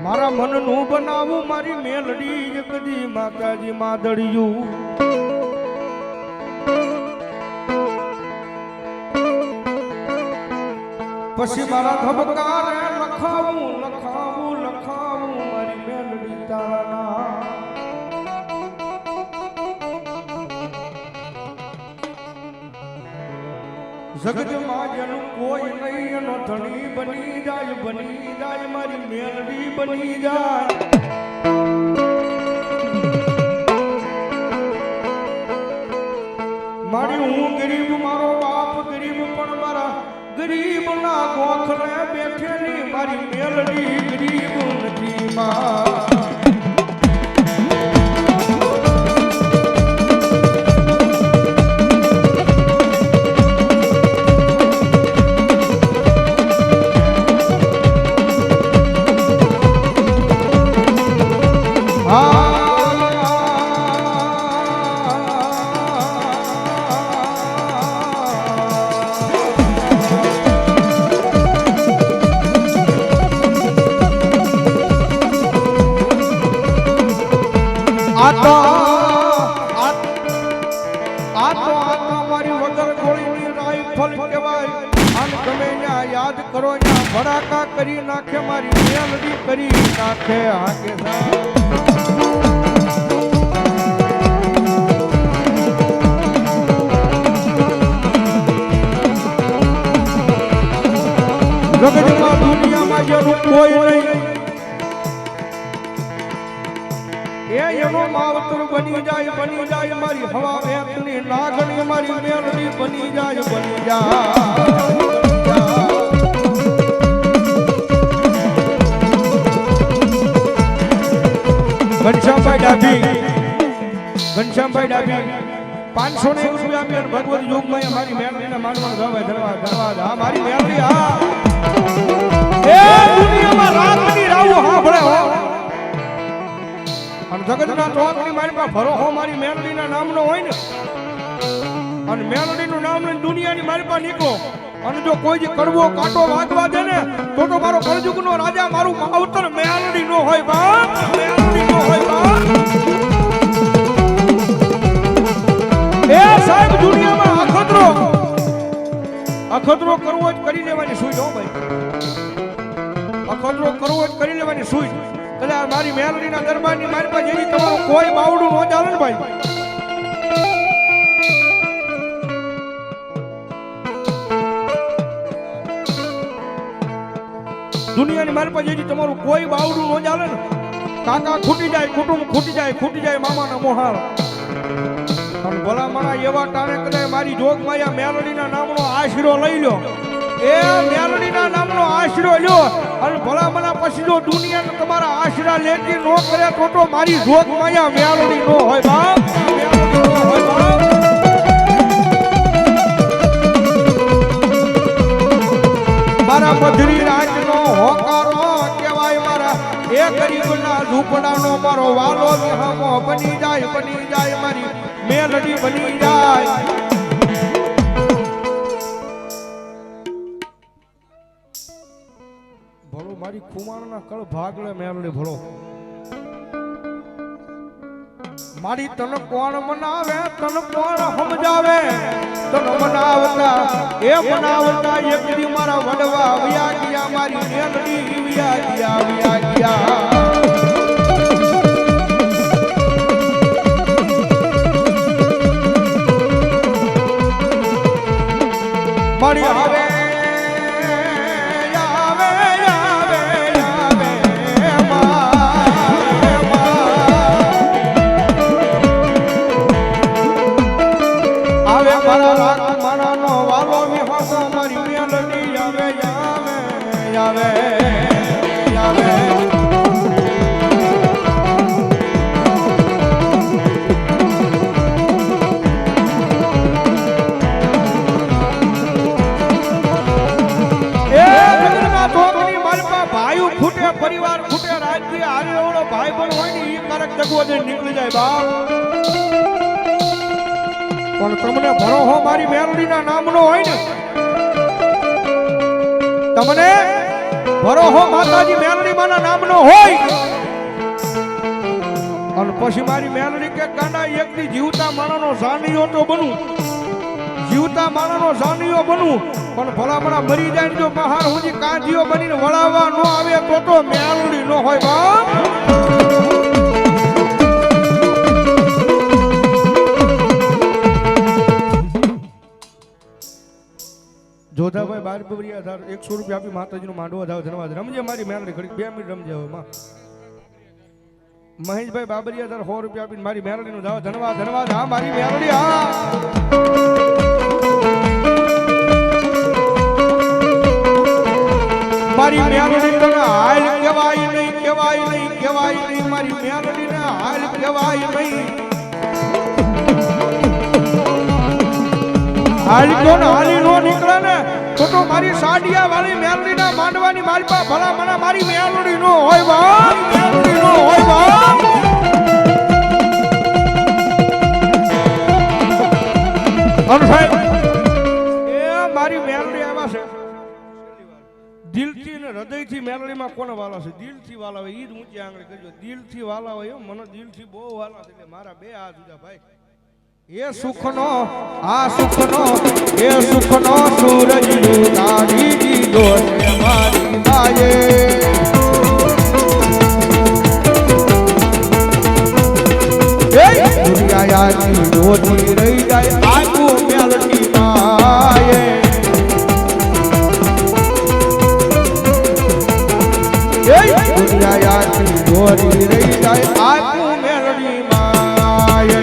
મારા મનનું બનાવું મારી મેલડી કદી માતાજી માદળિયું પછી મારા ધબકારે લખાવું લખાવું લખાવું મારી મેલડી તારા જગતમાં જેનું કોઈ નહીં એનો ધણી બની જાય મારી મેલડી બની જાય મારી હું ગરીબ મારો બાપ ગરીબ પણ મારા ગરીબ ના ગોખલે બેઠેલી મારી મેલડી ગરીબ નથી માં યાદ કરો ભડાકા કરી નાખે મારી મેલડી કરી નાખે હાકે જગતમાં દુનિયામાં જેનું કોઈ નહીં એનો માવતર બની જાય મારી હવા વેતની નાગણી મારી મેલડી બની જાય ઘનશ્યામભાઈ ડાભી 501 રૂપિયા આપી ભગવત યુગમાં મારી મેલડીને માનવાનો ધરવા મારી મેલડી હા એ દુનિયામાં રાતની રાવું હા ભળે હો અને જગતના ચોકની મારી પાસે ભરોસો મારી મેલડીના નામનો હોય ને અને મેલડીનું નામ લઈને દુનિયાની મારી પાસે નીકળો અને જો કોઈ જે કડવો કાંટો વાગવા દે ને તો મારો કળજુગનો રાજા મારું માવતર મેલડી નો હોય બાપ મેલડી નો હોય બાપ એ સાહેબ દુનિયામાં અખતરો કરવો જ કરી લેવાની સુઈ હો ભાઈ અખતરો કરવો જ કરી લેવાની સુઈ એટલે મારી મેલડીના દરબારની મારી પાસે જેવી તમારું કોઈ બાવડું ન ચાલે ને ભાઈ દુનિયાની મારી પાસે જેવી તમારું કોઈ બાવડું ન ચાલે ને કાકા ખૂટી જાય કુટુંબ ખૂટી જાય મામાના મોહાળ અને ભલા મારા એવા ટાણે કદાચ મારી જોગ માયા મેલડીના નામનો આશરો લઈ લો એ મેલડીના નામનો આશરો લ્યો અને ભલા મના પછી જો દુનિયાને તમારા આશરા લેતી નો કરે તો મારી જોગ માયા મેલડી નો હોય બાપ મેલડી નો હોય બાપ મારા મધરી રાજનો હોકારો કહેવાય મારા એ ગરીબના ઝૂંપડાનો મારો વાલો વિહામો બની જાય મારી મેલડી બની જાય ભલો મારી ખુમાણના કળ ભાગલે મેલડી ભલો મારી તન કોણ મનાવે તન કોણ સમજાવે તન મનાવતા એક દી મારા વડવા વ્યા ગયા મારી મેલડી વ્યા ગયા મારી આવે પરિવાર ખૂટે રાજ્ય હારે ઓળો ભાઈ પણ હોય ને ઈ કારક જગવો દે નીકળી જાય બાપ પણ તમને ભરોહો મારી મેલડીના નામનો હોય ને તમને ભરોહો માતાજી મેલડી માના નામનો હોય અને પછી મારી મેલડી કે ગાંડા એકથી જીવતા માણાનો જાનીઓ તો બનું, જીવતા માણાનો જાનીઓ બનું, પણ ભલામણા મરી જાય જો બહાર સુધી કાંજીઓ બનીને વળાવવા ન આવે તો મેલડી ન હોય બાપ. જોધાભાઈ 12 બબરિયા 100 રૂપિયા આપી માતાજીનો માંડવો ધાવ ધન્યવાદ. રમજે મારી મેલડી ઘડી 2 મિનિટ રમજે હવે માં. મહેશભાઈ બાબરિયા 100 રૂપિયા આપીને મારી મેલડીનો ધાવ ધન્યવાદ ધન્યવાદ. હા મારી મેલડી હા. મારી મેલડી તને હાલ કહેવાય નહીં, કહેવાય નહીં, કહેવાય નહીં. મારી મેલડી ને હાલ કહેવાય નહીં. હાલ કોણ હાલી નો નીકળે ને તો મારી સાડિયા વાળી મેલડી ના માંડવાની મારી પા ભલા મને મારી મેલડી નો હોય બાપ, મેલડી નો હોય બાપ. એ મારી મેલડી આવા છે દિલથી ને હૃદયથી. મેલડીમાં કોને વાલા છે? દિલથી વાલા હોય. ઈ જ ઊંચી આંગળી કરજો. દિલથી વાલા હોય મને દિલથી બહુ વાલા છે. એટલે મારા બે હાથ ઉજા ભાઈ. એ સુખનો આ સુખનો એ સુખનો સૂરજ ઉતારી દીધો છે મારી માએ. દુનિયાની રોજી રહી જાય આખું મેલડી માએ. દુનિયાની રોજી રહી જાય આખું મેલડી માએ.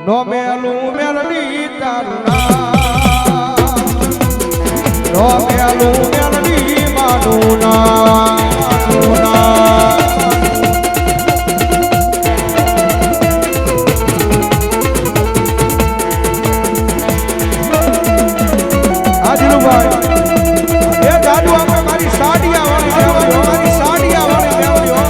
નો મેલું મેલડી તારું નામ, નો મેલું મેલડી માનું નામ. આજલુભાઈ એ દાદુ આપણે મારી સાડિયા વાળી મેલડીઓ, મારી સાડિયા વાળી મેલડીઓ.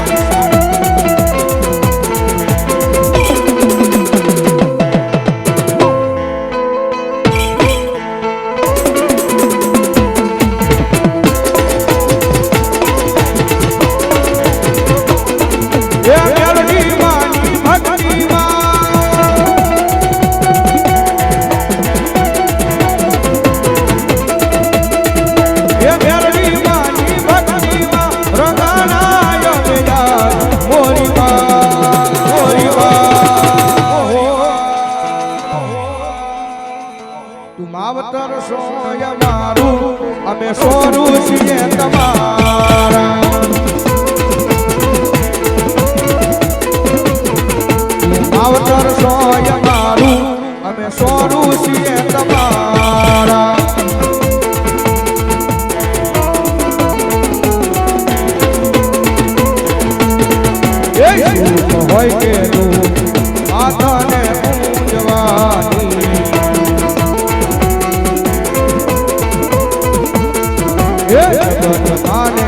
માવતર સોય મારું અમે સોરું છીએ તમારા. માવતર સોય મારું અમે સોરું છીએ તમારા. એ હોય કે તું માતાને પૂજવાની. એ જગત માને